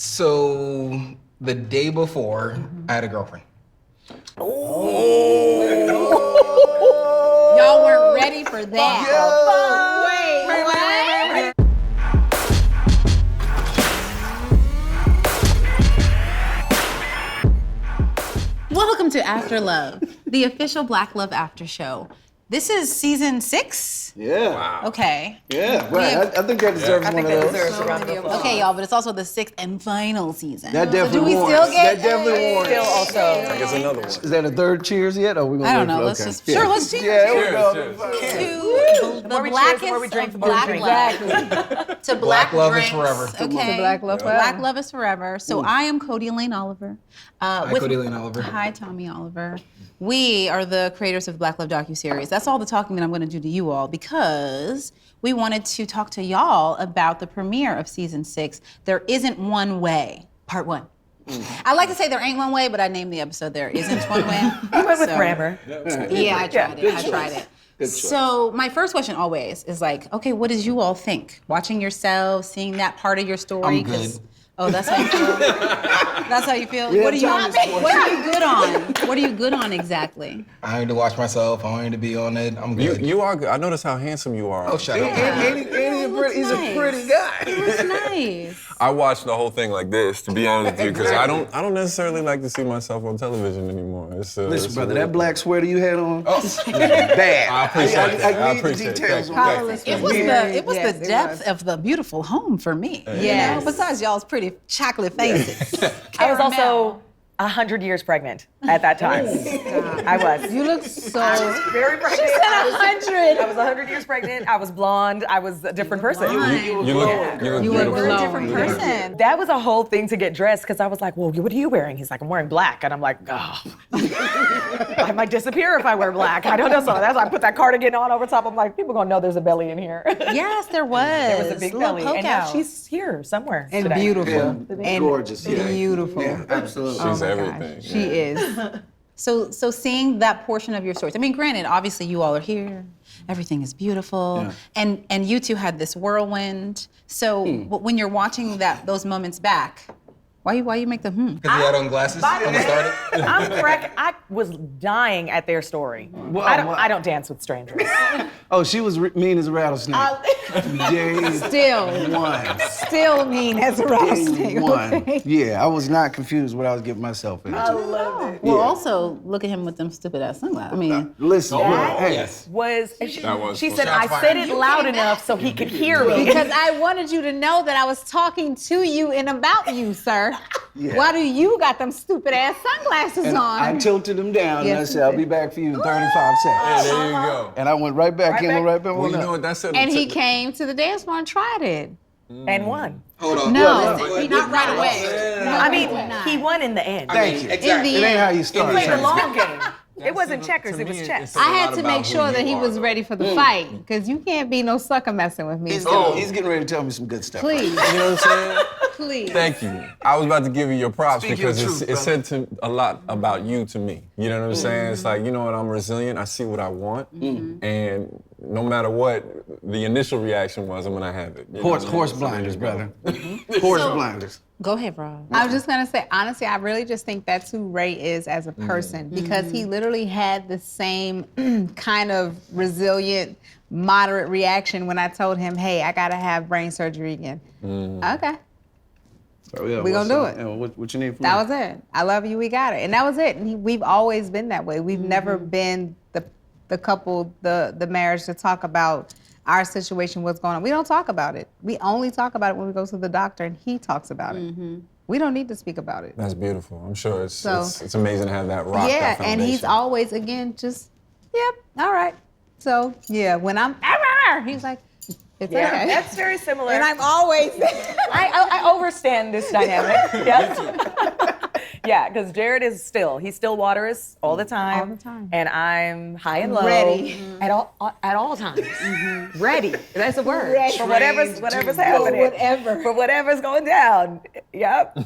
So the day before, I had a girlfriend. Y'all weren't ready for that. Wait, what? Welcome to After Love, the official Black Love After Show. This is season 6? Yeah. Wow. Okay. Yeah, right. I think that deserves one of those. Okay, y'all, but it's also the 6th and final season. That definitely do we warrants. still get That definitely warrants. Still also. I guess another one. Is that a third cheers yet? Or are we gonna I don't wait know. for- Let's okay. just let's cheers. Yeah, there we go. To the more we cheers, blackest the more we drink, of the more we black drink. love. To Black love is drinks. forever. Okay. To black love forever. Black love is forever. So I am Codie Elaine Oliver. Hi, Codie Elaine Oliver. Hi, Tommy Oliver. We are the creators of the Black Love docuseries. That's all the talking that I'm going to do to you all because we wanted to talk to y'all about the premiere of season 6. There Isn't One Way, part 1. I like to say there ain't one way, but I named the episode There Isn't One Way. You went with grammar. Yeah, I tried it. I tried it. So my first question always is like, okay, what did you all think? Watching yourselves, seeing that part of your story? I'm good. Oh, that's how you feel? That's how you feel? Yeah, What are you good on? What are you good on exactly? I need to watch myself. I need to be on it. I'm good. You are good. I noticed how handsome you are. Oh, shut up. He's a pretty guy. It was nice. I watched the whole thing like this, to be honest with you, because I don't necessarily like to see myself on television anymore. Listen, brother, that black sweater you had on, bad. I appreciate that. I I need the appreciate details that. on Thank that. It was the depth of the beautiful home for me. Yes. You know, besides y'all's pretty chocolate faces. I was also 100 years pregnant at that time. I was. You look so. Very pregnant. She said 100. I was 100 years pregnant. I was blonde. I was a different person. You look beautiful. We're a different person. That was a whole thing to get dressed because I was like, well, what are you wearing? He's like, I'm wearing black. And I'm like, oh. I might disappear if I wear black. I don't know. So that's why I put that cardigan on over top. I'm like, people gonna know there's a belly in here. Yes, there was. There was a big Little belly. poke And now out. she's here somewhere. And today. beautiful. Yeah, And gorgeous. Yeah. beautiful. Yeah, absolutely. She's my everything. gosh, she is. So seeing that portion of your stories. I mean, granted, obviously you all are here. Everything is beautiful. Yeah. And you two had this whirlwind. So when you're watching those moments back, why you make the Because he had on glasses when it started. I was dying at their story. I don't dance with strangers. Oh, she was mean as a rattlesnake. Day Still mean as a rattlesnake. one. Okay? Yeah, I was not confused what I was getting myself into. love it. Well, also look at him with them stupid ass sunglasses. I mean, Listen, hey, Yes. She said, Shots I said fired. it loud enough so he could hear me. Because I wanted you to know that I was talking to you and about you, sir. Yeah. Why do you got them stupid ass sunglasses and on? I tilted him down and I Yes, said, you I'll did. be back for you in 35 seconds. There you go. And I went right back in and right back Well, on you up. know what that said? And he came to the dance floor and tried it. And won. Hold on. No. not right away. I mean, he won in the end. Thank you. Exactly. It ain't how you start. He played the Shane. long game. It wasn't checkers, it was chess. I had to make sure that he was ready for the fight, because you can't be no sucker messing with me. He's getting ready to tell me some good stuff. Please, You know what I'm saying? please. Thank you. I was about to give you your props Speak because your truth, it said a lot about you to me. You know what I'm saying? It's like, you know what, I'm resilient, I see what I want, and no matter what the initial reaction was, I'm gonna have it. You know what I mean? Horse blinders, brother. Horse blinders. Go ahead, Rob. I was just gonna say, honestly, I really just think that's who Ray is as a person, because he literally had the same kind of resilient, moderate reaction when I told him, hey, I gotta have brain surgery again. Okay, Oh, yeah, We gonna do it. Yeah, what you need from that me? was it. I love you, we got it. And that was it. And we've always been that way. We've never been the couple, the marriage to talk about our situation, what's going on. We don't talk about it. We only talk about it when we go to the doctor and he talks about it. We don't need to speak about it. That's beautiful. I'm sure it's So- it's amazing to have that rock. Yeah, that and he's foundation. always, again, just, yep, all right. So, yeah, when I'm, he's like, it's Yeah, okay. that's very similar. And I'm always, I overstand this dynamic. Yes. Yeah, because Jared is he's still waters all the time. All the time. And I'm high and low. Ready. At all times. Ready. That's a word. Ready. For whatever's happening. whatever. For whatever's going down. Yep.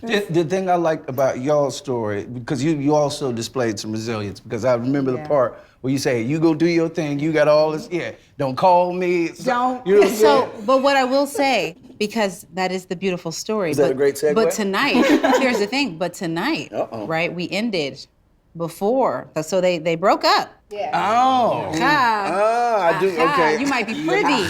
The thing I like about y'all's story, because you also displayed some resilience, because I remember the part where you say, you go do your thing, you got all this, don't call me. Don't. You know what I'm saying? But what I will say, because that is the beautiful story. Is that a great segue? But tonight, here's the thing. But tonight, right? We ended before, so they broke up. Oh. I do. Okay. You might be privy.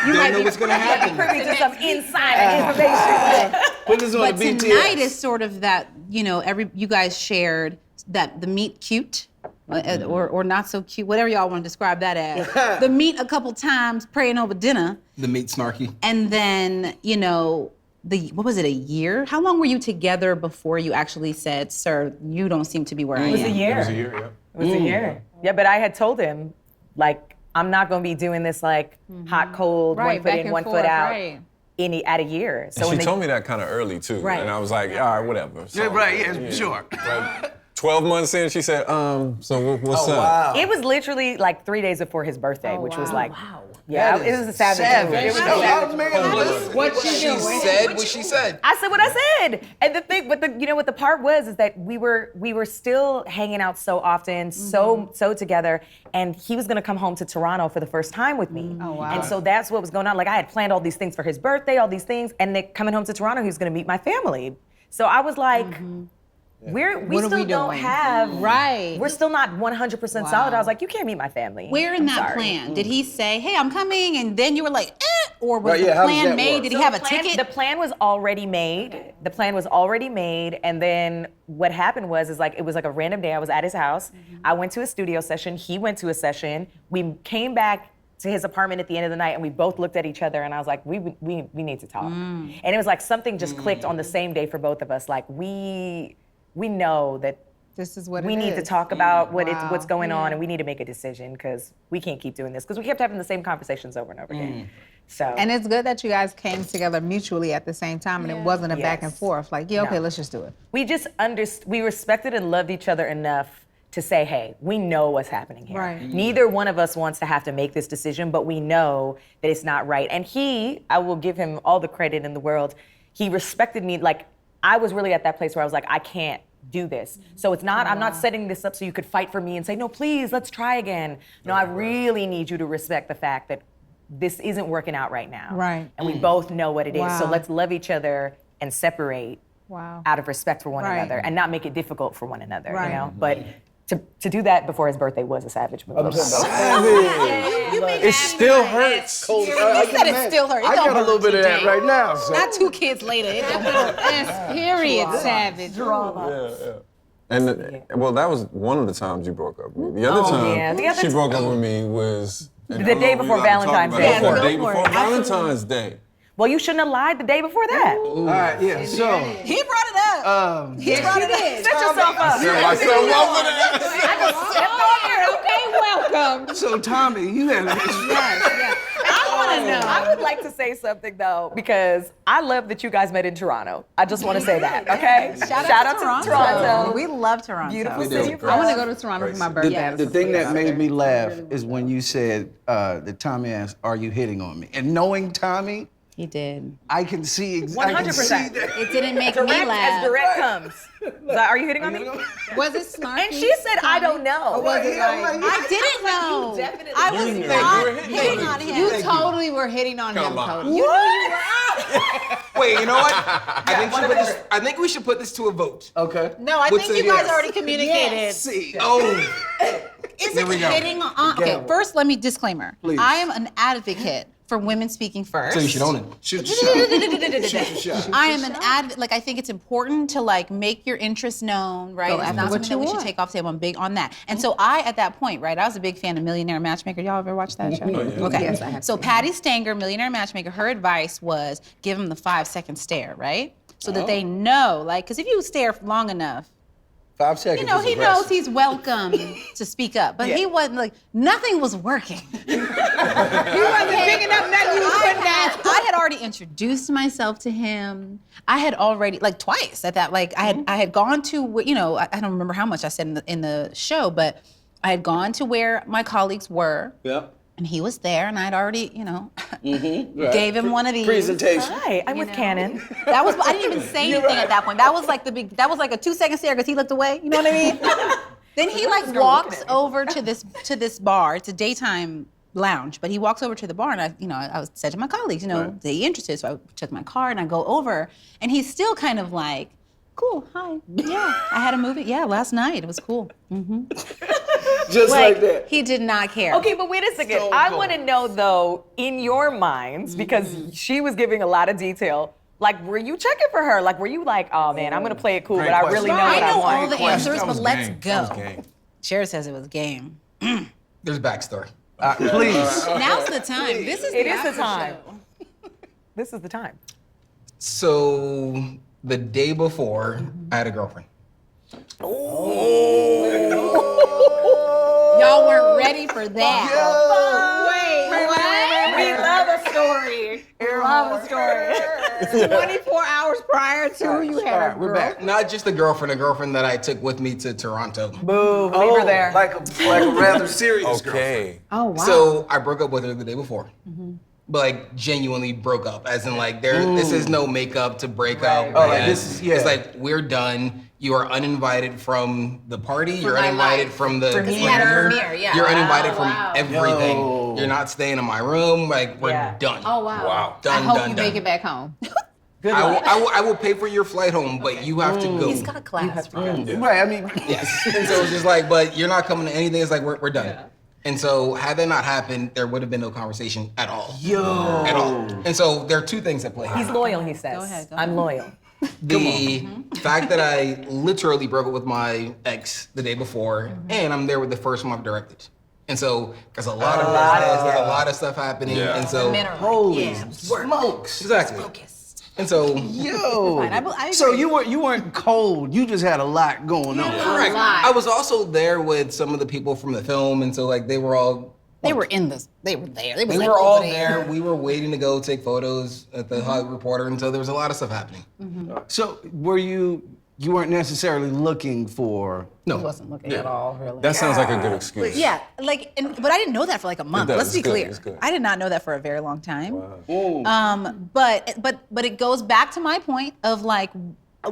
You Don't know what's gonna happen. Privy to some insider information. Put this on But the BTS. tonight is sort of that, you guys shared that the meet cute, or not so cute, whatever y'all want to describe that as. The meet a couple times, praying over dinner, The meat snarky. and then, what was it, a year? How long were you together before you actually said, sir, you don't seem to be where I am? It was a year. It was a year, yeah. It was a year. Yeah, but I had told him, like, I'm not going to be doing this, like, hot, cold, Right, one foot back in, and one forth, foot out right. at a year. So And when she told me that kind of early too, Right. and I was like, all right, whatever. So, Sure. Like, 12 months in, she said, so what's Oh, up? wow. it was literally like 3 days before his birthday, which was like, That it was is a savage move. It was a savage move. What she said, what she said. I said what I said, and the thing, but what the part was is that we were still hanging out so often, so together, and he was gonna come home to Toronto for the first time with me. Oh, wow. And so that's what was going on. Like I had planned all these things for his birthday, all these things, and then coming home to Toronto, he was gonna meet my family. So I was like. We What are still we don't doing? have Right. We're still not 100% solid. I was like, you can't meet my family. Where in I'm that sorry. plan? Did he say, hey, I'm coming, and then you were like, or was Right, the yeah, how does plan that made? work? Did So he have a the plan- ticket? The plan was already made. The plan was already made, and then what happened was it was like a random day. I was at his house. I went to a studio session. He went to a session. We came back to his apartment at the end of the night, and we both looked at each other, and I was like, we need to talk. And it was like something just clicked on the same day for both of us. Like we know that This is what we it need to is. talk about Wow. what's going on, and we need to make a decision because we can't keep doing this because we kept having the same conversations over and over again. So And it's good that you guys came together mutually at the same time, and it wasn't a back and Yes. forth. Like, yeah, okay, No. let's just do it. we just we respected and loved each other enough to say, hey, we know what's happening here. Right. Neither one of us wants to have to make this decision, but we know that it's not right. And I will give him all the credit in the world. He respected me. Like, I was really at that place where I was like, I can't do this. So it's not, I'm not setting this up so you could fight for me and say, no, please, let's try again. No, I really need you to respect the fact that this isn't working out right now. Right. And we both know what it is. So Wow. let's love each other and separate Wow. out of respect for one Right. another and not make it difficult for one another, Right. you know? But to do that before his birthday was a savage move. It still hurts. Cold. You said it still hurt. It I don't got a little hurt bit of that today. right now. So. Not 2 kids later. It don't hurt. Period, savage. And well, that was one of the times you broke up with me. The other time yeah. The other she broke up with me was and The I don't day know if before we gotta talk Valentine's about Day. it. Yeah, The go day for before it. Valentine's Day. Well, you shouldn't have lied the day before that. All right, yeah. So, He brought it up. He brought it up. Set yourself up. Set myself up for that. Okay, welcome. so Tommy, you had a history. I would like to say something though, because I love that you guys met in Toronto. I just want to say that, okay? Shout out to Toronto. We love Toronto. Beautiful do. city. of I want to love. go to Toronto for my birthday. The thing that made me laugh is when you said that Tommy asked, "Are you hitting on me?" And knowing Tommy, He did. I can see exactly. 100%. It didn't make me Direct as laugh. direct comes. Are you hitting on me? Was it snarky? And she said, I don't know. Or was it like, I didn't know. definitely I was knew. not You were hitting on him. you totally were hitting on him, Come on. Cody. You knew you were. Wait, you know what? I think we should put this to a vote. Okay. No, I What's think a you guys yes? already communicated. Yes. See. Is There it we go. hitting on? Okay, first let me disclaimer. Please. I am an advocate for women speaking first. So you should own it. Shoot your shot. Shoot your shot. I am an advocate. Like, I think it's important to like make your interests known, right? Go It's after not what something that you we should want. take off the table. I'm big on that. And so I, at that point, right, I was a big fan of Millionaire Matchmaker. Y'all ever watch that show? Okay. Yes, I have So seen Patty Stanger, Millionaire Matchmaker, her advice was give them the 5-second stare, right? So that they know, like, because if you stare long enough, 5 seconds. you know, is he aggressive. knows he's welcome to speak up. But he wasn't like, nothing was working. He wasn't picking up nothing you was putting down. I had already introduced myself to him. I had already, like, twice at that, like, I had gone to, you know, I don't remember how much I said in the show, but I had gone to where my colleagues were. Yep. And he was there, and I'd already, you know, Right. gave him one of these. Presentation. Hi, I'm with Canon. That was, I didn't even say anything at that point. That was like that was like a 2-second stare because he looked away. You know what I mean? Then he like walks over to this bar. It's a daytime lounge, but he walks over to the bar, and I said to my colleagues, are you interested? So I took my card and I go over, and he's still kind of like, cool, hi, yeah, I had a movie, yeah, last night, it was cool. Just like that. He did not care. Okay, but wait a second. So I cool. want to know though, in your minds, because she was giving a lot of detail. Like, were you checking for her? Like, were you like, oh man, I'm gonna play it cool, Great but I question. really know I what I know want. all the answers, That but was let's game. go. That was game. Cher says it was game. There's backstory. Please. Now's the time. This is It the is the after time. show. This is the time. So the day before, I had a girlfriend. Y'all weren't ready for that. We love a story. We love a story. 24 hours prior to you had a We're girl. back. Not just a girlfriend that I took with me to Toronto. Boo, leave her there. Like a rather serious girl. Okay. Oh wow. So I broke up with her the day before. But like genuinely broke up, as in like this is no makeup to break up. Oh, like man. this is- yeah. It's like we're done. You are uninvited from the party. You're my uninvited life. from the Because he had a premiere, yeah. You're Wow, uninvited from wow. everything. Yo. You're not staying in my room. Like we're Yeah. done. Oh wow. Wow. Done. I hope done. you done. make it back home. I will pay for your flight home, but you have to go. He's got class. Right, I mean, Yes. And so it's just like, but you're not coming to anything. It's like we're done. And so had that not happened, there would have been no conversation at all. At all. And so there are two things at play here. He's loyal, he says. Go ahead. I'm loyal. The fact that I literally broke up with my ex the day before, and I'm there with the first one I've directed. And so there's a lot of business, there's a lot of stuff happening. Yeah. And so holy smokes. exactly. And so Yo. Fine, I So agree. you weren't cold. You just had a lot going on. correct. lot. I was also there with some of the people from the film, and so like they were all They were in this. They were there. They was we like were all over there. We were waiting to go take photos at the Hollywood Reporter, and so there was a lot of stuff happening. So were you weren't necessarily looking for No, He wasn't looking at all, really. That sounds like a good excuse. Yeah, but I didn't know that for like a month. does, Let's be it's good, clear. it's good. I did not know that for a very long time. But it goes back to my point of like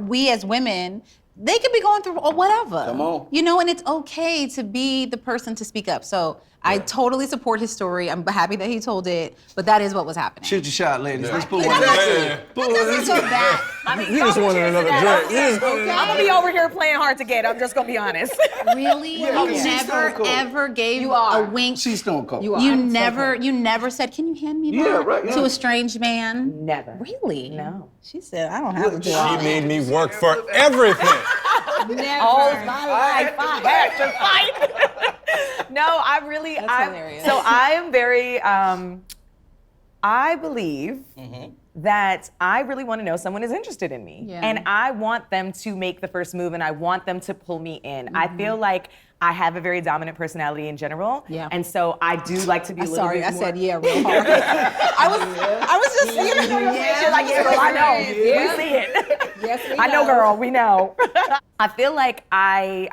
we as women, they could be going through or whatever. Come on. And it's okay to be the person to speak up. So I totally support his story. I'm happy that he told it, but that is what was happening. shoot your shot, ladies. Let's put Like, one. I'm not Yeah, saying- yeah. that doesn't go back. He just wanted another drink. He just- I'm gonna be over here playing hard to get. I'm just gonna be honest. Really? Yeah, You she's never stone cold. ever gave You are. a wink. She's stone cold. You are. You I'm so never said, "Can you hand me that?" Yeah, right, yeah. To a strange man. Never. Really? No. She said, "I don't have to do She all that." made me work for everything. All my life I had to fight. No, I really, hilarious. so I am very, I believe that I really want to know someone is interested in me. Yeah. And I want them to make the first move and I want them to pull me in. I feel like I have a very dominant personality in general. Yeah. And so I do like to be a little Sorry, bit I more. said yeah real hard. I was just She's like, yeah, girl, I know. We see it. Yes, we I know, know. girl. We know. I feel like I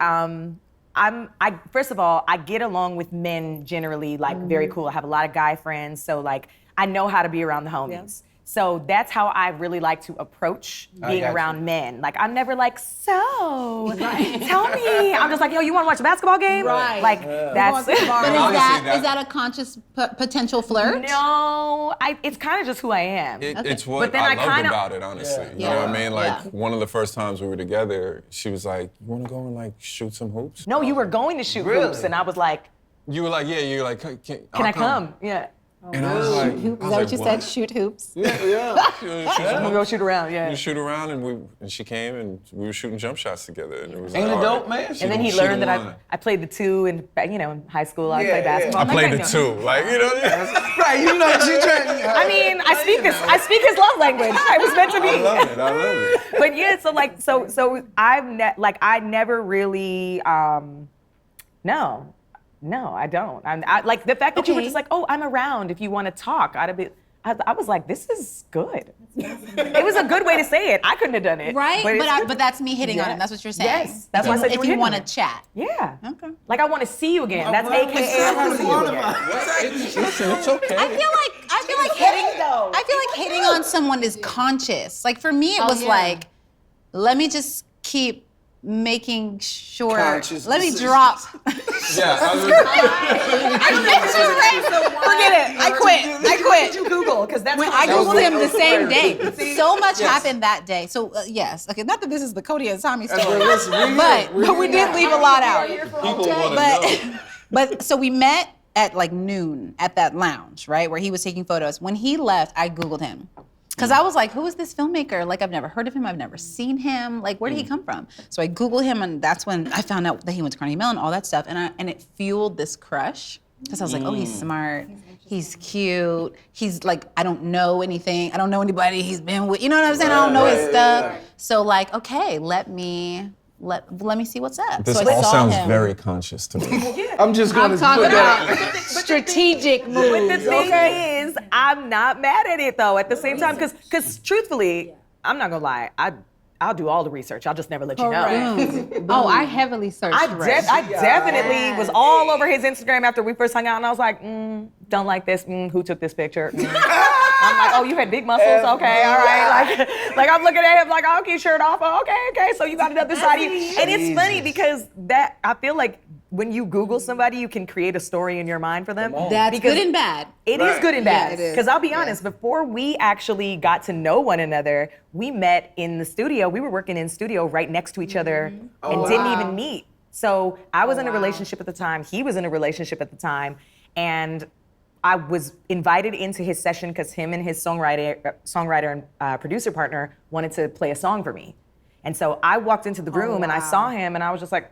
first of all, I get along with men generally like very cool. I have a lot of guy friends, so like I know how to be around the homies. So that's how I really like to approach being got you. around men. Like I'm never like, so tell me. I'm just like, yo, you want to watch a basketball game? Right. Like that's. But Honestly, is that a conscious potential flirt? No, it's kind of just who I am. It's what But then I I loved kinda- about it, honestly. You know what I mean? Like one of the first times we were together, she was like, "You want to go and like shoot some hoops?" No, you were going to shoot Really? hoops, and I was like, You were like, "Yeah." You're like, "Can can I come? Yeah. And I was like, Is that what you said? Shoot hoops. Yeah. I'm gonna go shoot around, yeah. You shoot around, and she came, and we were shooting jump shots together, and it was Ain't like, it all dope, right. man? And then he She learned the that one. I played the two in high school. I Yeah, played basketball. I I'm like, played I the know. two, like you know. Right, you know she trying. I mean, I speak his love language. I was meant to be. I love it. I love it. But yeah, so I never really no, I don't. I like the fact that you were Okay. just like, oh, I'm around if you want to talk. I was like, this is good. It was a good way to say it. I couldn't have done it. Right? it's- But that's me hitting on him. That's what you're saying. Yes, that's why I said you if were you hitting want on to it. chat. Yeah. Okay. Like I want to see you again. That's AKA I want to see you again. Listen, it's okay. I feel like hitting on someone is conscious. Like for me, it was like, let me just keep making sure. Conscious Let me decisions. drop. Yeah, Forget it. I quit. Did you Google? Because that's I googled him the same day. So much happened that day. So yes, okay. Not that this is the Codie and Tommy story, but we did leave a lot out. people want to know. But so we met at like noon at that lounge, right, where he was taking photos. When he left, I Googled him. Because I was like, who is this filmmaker? Like, I've never heard of him. I've never seen him. Like, where did he come from? So I Googled him, and that's when I found out that he went to Carnegie Mellon, all that stuff. And it fueled this crush. Because I was like, oh, he's smart. He's cute. He's like, I don't know anything. I don't know anybody he's been with. You know what I'm saying? I don't know his stuff. So like, okay, let me see what's up. This so I all saw sounds him. very conscious to me. I'm just going to talking put that. about strategic moves. But the thing is, I'm not mad at it though. At the same time, because truthfully, I'm not gonna lie. I'll do all the research. I'll just never let you know. Oh, I heavily searched. I Ray. definitely was all over his Instagram after we first hung out, and I was like, don't like this. Who took this picture? I'm like, oh, you had big muscles? Okay, all right. Like I'm looking at him like, oh, okay, shirt off. Oh, okay. So you got another side of you. And it's funny because that I feel like when you Google somebody, you can create a story in your mind for them. That's good and bad. It is good and bad. it is. Because I'll be honest, before we actually got to know one another, we met in the studio. We were working in studio right next to each other and didn't even meet. So I was in a relationship at the time. He was in a relationship at the time. And I was invited into his session because him and his songwriter and producer partner wanted to play a song for me. And so I walked into the room and I saw him and I was just like,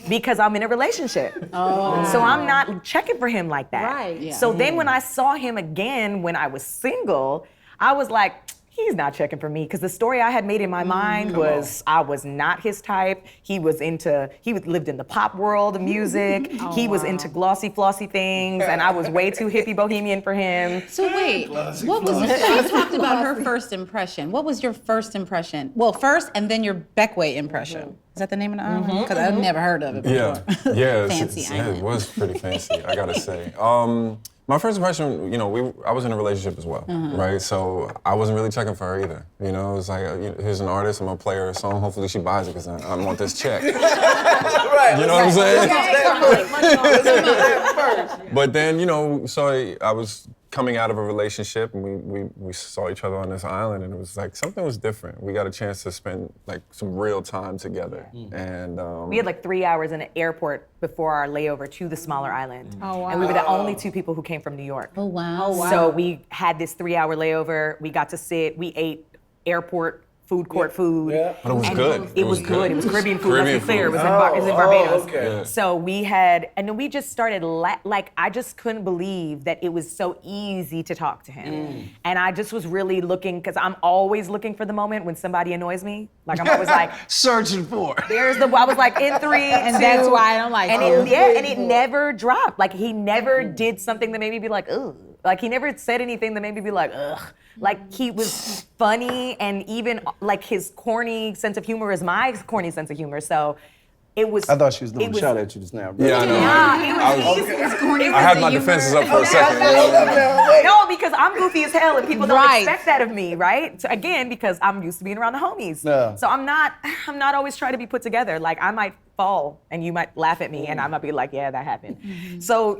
because I'm in a relationship. So I'm not checking for him like that. Right. Yeah. So then when I saw him again when I was single, I was like, he's not checking for me. Because the story I had made in my mind was I was not his type. He lived in the pop world of music. He was into glossy, flossy things. And I was way too hippie bohemian for him. So wait, what was she talked about her first impression? What was your first impression? Well, first and then your Beckway impression. Is that the name of the island? Because I've never heard of it before. Yeah, Fancy it island. was pretty fancy, I gotta say. My first impression, I was in a relationship as well, right? So I wasn't really checking for her either. It was like, here's an artist, I'm gonna play her a song. Hopefully she buys it because I want this check. Right. You know what I'm saying? But then, so I was coming out of a relationship and we saw each other on this island and it was like something was different. We got a chance to spend like some real time together. And we had like 3 hours in an airport before our layover to the smaller island. Oh, wow. And we were the only two people who came from New York. Oh, wow. So we had this 3 hour layover. We got to sit, we ate airport food court food. Yeah. But it was And good. It was good. It was Caribbean food. Caribbean Let's be clear. It food. was in Barbados. Okay. Yeah. So we had, and then we just started, like, I just couldn't believe that it was so easy to talk to him. And I just was really looking, because I'm always looking for the moment when somebody annoys me. Like, I'm always like, Searching for. I was like, in 3, And 2, that's why I don't like and you. and it never dropped. Like, he never did something that made me be like, ugh. Like, he never said anything that made me be like, ugh. Like, he was funny, and even, like, his corny sense of humor is my corny sense of humor. So it was. I thought she was doing a shot at you just now. Bro. Yeah, I know. Yeah, I had my defenses up for a second. No, because I'm goofy as hell, and people don't Right. expect that of me, right? So again, because I'm used to being around the homies. Yeah. So I'm not always trying to be put together. Like, I might fall, and you might laugh at me, and I might be like, yeah, that happened. So,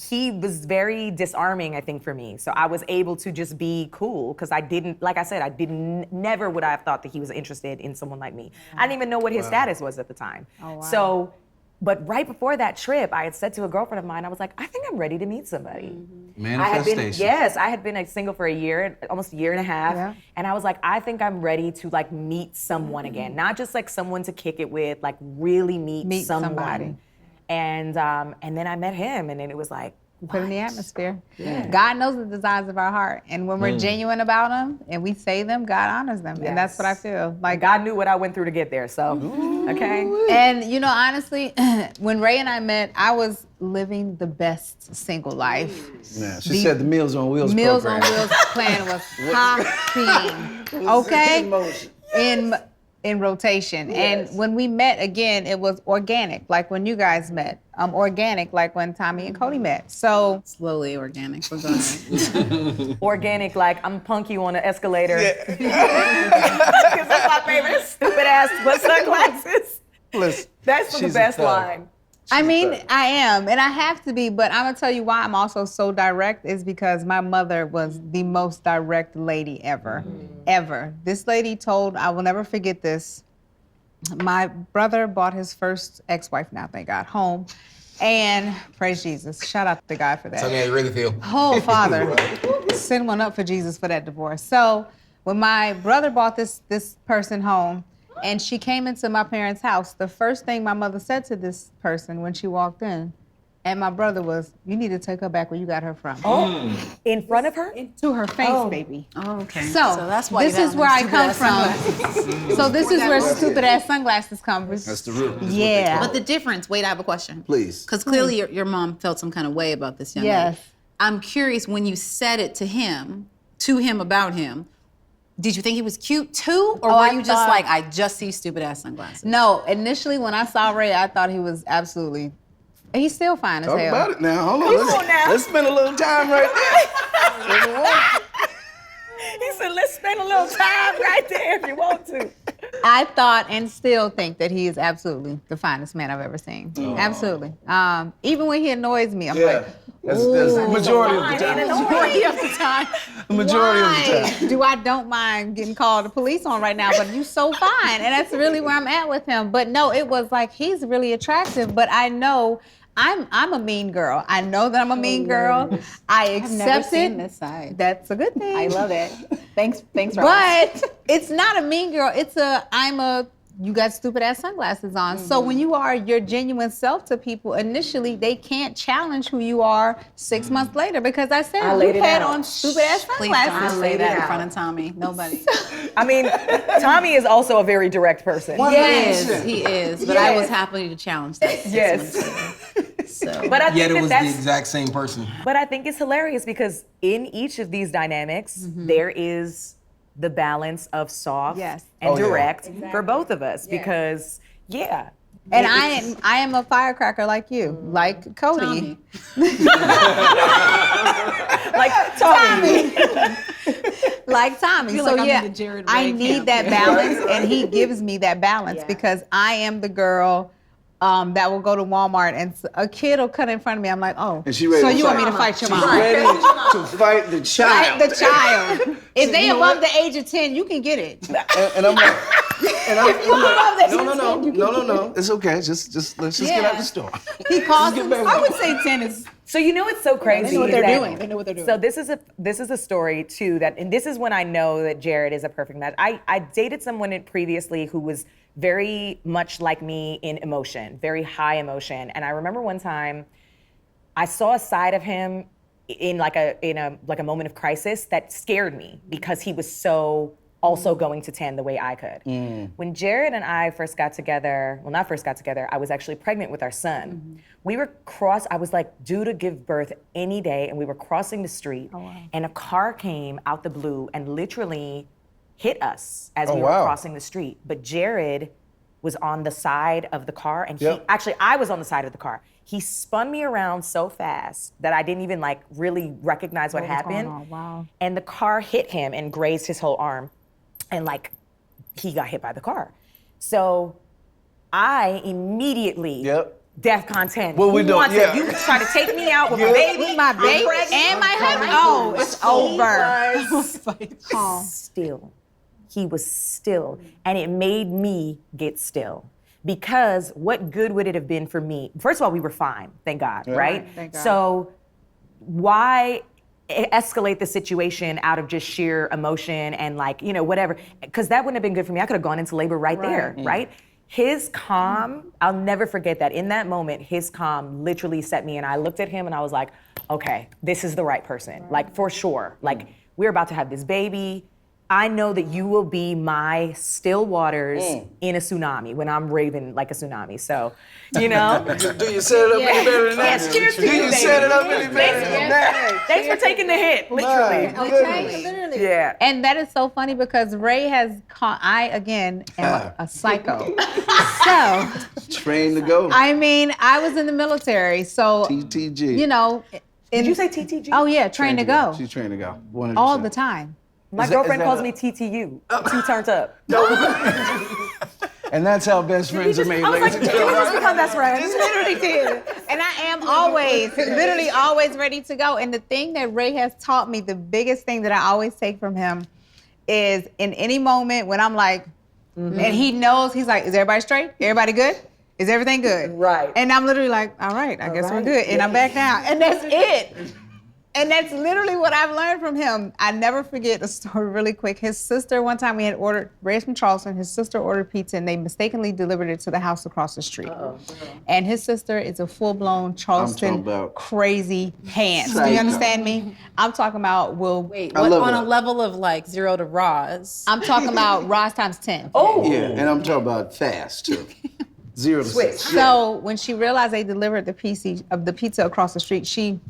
he was very disarming, I think, for me. So I was able to just be cool, because I never would I have thought that he was interested in someone like me. I didn't even know what his status was at the time. Oh, wow. So, but right before that trip, I had said to a girlfriend of mine, I was like, I think I'm ready to meet somebody. Manifestation. I had been single for a year, almost a year and a half. Yeah. And I was like, I think I'm ready to like meet someone again. Not just like someone to kick it with, like really meet someone. somebody. And then I met him, and then it was like, Put in the atmosphere. Yeah. God knows the desires of our heart. And when we're genuine about them and we say them, God honors them. And that's what I feel. Like, God knew what I went through to get there, so, okay? and honestly, when Ray and I met, I was living the best single life. Yeah, she said the Meals on Wheels Meals program. on Wheels plan was popping. Okay? In motion. In rotation. Yes. And when we met again, it was organic, like when you guys met. Organic, like when Tommy and Codie met. So Slowly organic. We're going. Organic, like I'm punk you on an escalator. Because that's my favorite stupid ass ass with sunglasses. Listen, That's the she's a best thug. line. I mean, thug. I am, and I have to be, but I'm gonna tell you why I'm also so direct is because my mother was the most direct lady ever, ever. This lady told, I will never forget this. My brother bought his first ex-wife, now thank God, home, and praise Jesus, shout out to God for that. Tell me how you really feel. Oh, Father, send one up for Jesus for that divorce. So when my brother bought this person home, and she came into my parents' house, the first thing my mother said to this person when she walked in, and my brother was, "You need to take her back where you got her from." In front of her? To her face, baby. Oh, okay. So, that's why this is where I come from. So this is where stupid ass sunglasses come from. That's the root. That's Yeah. But the difference, wait, I have a question. Please. Because clearly your mom felt some kind of way about this young lady. Yes. I'm curious, when you said it to him about him, did you think he was cute too? Or Oh, were I you just thought- like, I just see stupid ass sunglasses? No, initially when I saw Ray, I thought he was absolutely. He's still fine as Talk hell. about it now. Hold on. Come on now. Let's spend a little time right there. He said, let's spend a little time right there if you want to. I thought and still think that he is absolutely the finest man I've ever seen. Absolutely. Even when he annoys me, I'm like, That's the majority of the time. majority of the time. The majority of the Why time. do I don't mind getting called the police on right now, but you so fine. And that's really where I'm at with him. But no, it was like he's really attractive, but I know I'm a mean girl. I know that I'm a mean girl. I accept never it. seen this side. That's a good thing. I love it. Thanks, Ross. But it's not a mean girl. You got stupid ass sunglasses on. So when you are your genuine self to people, initially they can't challenge who you are 6 months later because I said laid you it had out. on stupid ass Please sunglasses. don't say that in front of Tommy. Nobody. I mean, Tommy is also a very direct person. He is. But I was happy to challenge that. Yes. So. But I Yet think it that was the that's, exact same person. but I think it's hilarious because in each of these dynamics, there is the balance of soft Yes. and Oh, yeah. direct for both of us because, yeah. And I am a firecracker like you, like Codie. Like Tommy. Like Tommy. feel So like I'm yeah, in the Jared I Ray need camp. that balance, and he gives me that balance because I am the girl that will go to Walmart and a kid will cut in front of me. I'm like, oh, And she ready so to you want me fight. to fight your She's mom? ready to fight the child. Fight the child. If they you know above what? the age of 10, you can get it. And I'm like, above no. It's okay. Just let's just get out the store. He calls get them. back I on. would say 10 is. So you know what's so crazy? They know what is they're that- doing. They know what they're doing. So this is a story too and this is when I know that Jared is a perfect match. I dated someone previously who was very much like me in emotion, very high emotion. And I remember one time I saw a side of him in a moment of crisis that scared me because he was so also going to 10 the way I could. When Jared and I first got together, well, not first got together, I was actually pregnant with our son. We were I was like due to give birth any day, and we were crossing the street, and a car came out the blue and literally hit us as we were crossing the street. But Jared was on the side of the car, and I was on the side of the car. He spun me around so fast that I didn't even really recognize what happened. Wow. And the car hit him and grazed his whole arm. And he got hit by the car. So I immediately, DEFCON 10. What we Who doing? wants Yeah. it? You try to take me out with my baby? With my baby and my husband. Oh, it's over. Still. He was still. And it made me get still. Because what good would it have been for me? First of all, we were fine, thank God, right? Thank God. So why escalate the situation out of just sheer emotion and whatever? Because that wouldn't have been good for me. I could have gone into labor right there, right? His calm, I'll never forget that. In that moment, his calm literally set me, and I looked at him and I was like, okay, this is the right person, for sure. We're about to have this baby. I know that you will be my still waters in a tsunami when I'm raving like a tsunami. So, Do you set it up any better than that? Yes, cheers to Do you, you baby. set it up any better than that? Thanks for taking the hit, literally. Literally. Yeah. And that is so funny because Ray has I again am a psycho. So, Train to go. I mean, I was in the military, so TTG. Did you say TTG? Oh yeah, train to go. She's trained to go. 100%. All the time. My Is that- girlfriend is that calls a- me TTU. Too turned up. And that's how best friends are made, I was like, ladies and did we just gentlemen. become best friends? Just literally did. And I am always, literally always ready to go. And the thing that Ray has taught me, the biggest thing that I always take from him is in any moment when I'm like, and he knows, he's like, is everybody straight? Everybody good? Is everything good? Right. And I'm literally like, all right, I guess we're right. good. And I'm back down. And that's it. And that's literally what I've learned from him. I never forget a story really quick. His sister, one time we had ordered, Ray's from Charleston, his sister ordered pizza and they mistakenly delivered it to the house across the street. And his sister is a full-blown Charleston about crazy pants. Do psycho. you understand me? I'm talking about, Wait, I what, love on it. a level of like 0 to Roz? I'm talking about Roz times 10. Oh, Yeah, and I'm talking about fast too. 0 to 6. So when she realized they delivered the pizza across the street, she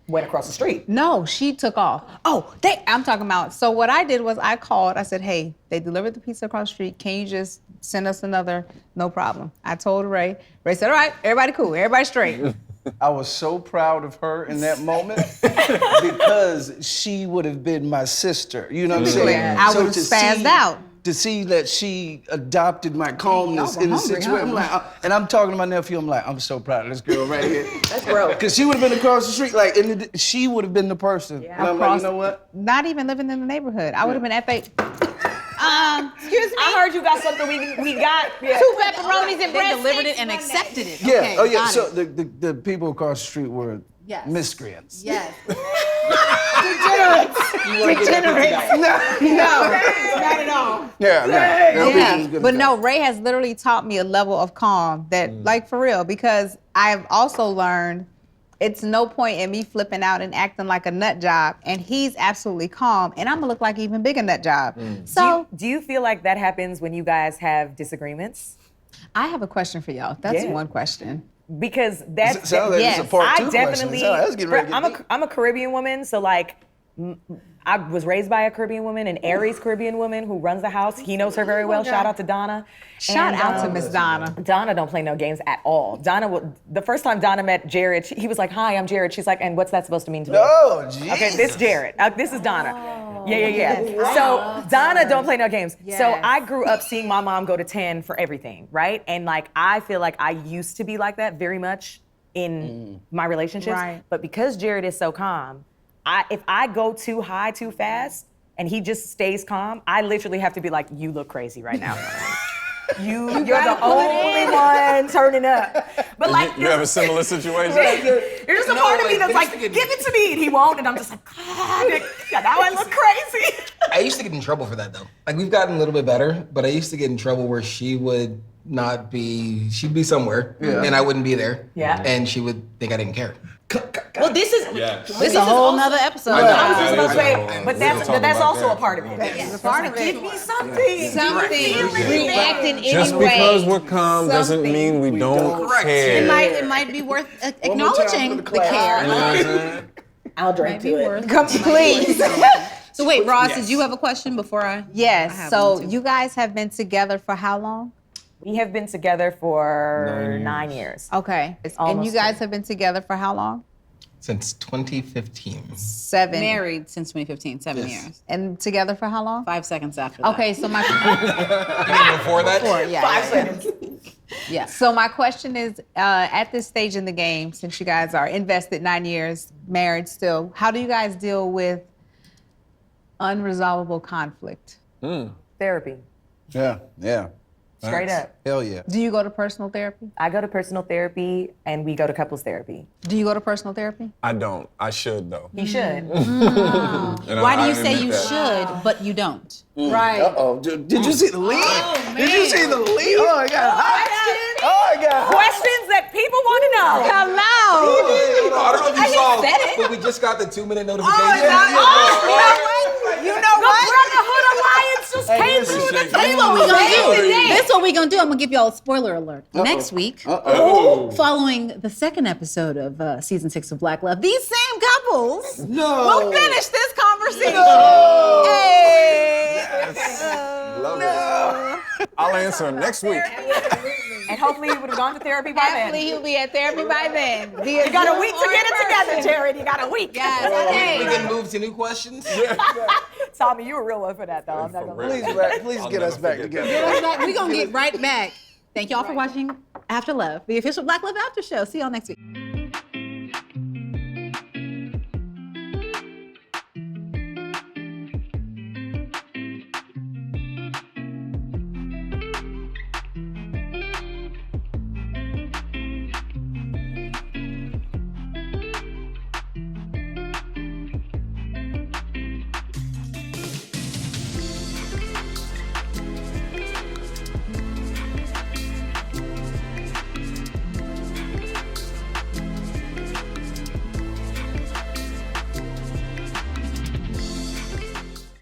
went across the street. she took off. I'm talking about, so what I did was I called, I said, hey, they delivered the pizza across the street. Can you just send us another? No problem. I told Ray. Ray said, all right, everybody cool, everybody straight. I was so proud of her in that moment because she would have been my sister. You know what I'm saying? I would have to spazzed see- out. To see that she adopted my calmness y'all in the were hungry, situation. I'm like, and I'm talking to my nephew, I'm like, I'm so proud of this girl right here. That's gross. Because she would have been across the street, like, she would have been the person. And I'm like, you know what? Not even living in the neighborhood. I would have been FA. Excuse me. I heard you got something we got. Yeah. 2 pepperonis and They bread delivered sticks it and Monday. accepted it. Yeah, Okay, oh yeah, got so it. the people across the street were Yes. miscreants. Yes. Degenerates. No, not at all. Yeah, Yeah, but no, Ray has literally taught me a level of calm that, like, for real, because I've also learned it's no point in me flipping out and acting like a nut job, and he's absolutely calm, and I'm gonna look like an even bigger nut job. So Do you feel like that happens when you guys have disagreements? I have a question for y'all. That's Yeah. one question. Because that's Sounds like yes, it's a part I 2 question. definitely. Sounds like that's getting ready to get deep. I'm a Caribbean woman, so like. I was raised by a Caribbean woman, an Aries Caribbean woman who runs the house. He knows her very well. Shout out to Donna. Shout And, out to Miss Donna. Donna don't play no games at all. The first time Donna met Jared, he was like, "Hi, I'm Jared." She's like, "And what's that supposed to mean to me?" Oh, geez. Okay, this Jared. This is Donna. Yeah. So Donna don't play no games. So I grew up seeing my mom go to 10 for everything, right? And like I feel like I used to be like that very much in my relationships. Right. But because Jared is so calm, if I go too high too fast and he just stays calm, I literally have to be like, "You look crazy right now." You're the only one turning up. But like, You have a similar situation? there's just a No, part of me like, that's like, they used to "Give it to me," and he won't, and I'm just like, "God, now I look crazy." I used to get in trouble for that though. Like we've gotten a little bit better, but I used to get in trouble where she'd be somewhere and I wouldn't be there. Yeah. And she would think I didn't care. Well, this is This this is a whole nother episode. I know. I was just That about to is say, a whole- but we that's can talk that's about also that. a part of it. It's a part of it. Give me something. Reacting Just anyway. because we're calm doesn't Something. mean we don't Correct. care. It might be worth One more time acknowledging for the the class. care. You know what I'm saying? I'll drink to it. Come, please. So wait, Roz, did you have a question before I? I Yes. have So one, too. you guys have been together for how long? We have been together for 9 years. Okay. And almost you guys have been together for how long? Since 2015. 7. Married since 2015, 7 Yes. years. And together for how long? 5 seconds after that. Okay, so my Before that? Yeah. so my question is, at this stage in the game, since you guys are invested 9 years, married still, how do you guys deal with unresolvable conflict? Therapy, Yeah. straight up. Hell yeah. Do you go to personal therapy? I go to personal therapy and we go to couples therapy. Do you go to personal therapy? I don't. I should though. You should. And Why do I you say admit you that. should, but you don't? Right. Uh-oh. Did you see the lead? Did you see the lead? Oh, I got hot. Oh, I got hot. Questions that people want to know. Hello. I don't know if you saw, said it. but we just got the 2-minute notification. You know The Brotherhood Alliance just came through the This is what we gonna do. This is what we gonna do. I'm gonna give y'all a spoiler alert. Next week, following the second episode of season 6 of Black Love, these same couples will finish this conversation. Hey. Love it. I'll answer next week. And hopefully you would have gone to therapy by Hopefully then. he'll be at therapy by then. You got a week to get it together, Jared. You got a week. Yes. We Okay. can move to new questions. Tommy, you were real one for that, though. I'm not gonna lie. Please I'll get never us back forget together. that. We're going to get right back. Thank y'all for watching After Love, the official Black Love After Show. See y'all next week.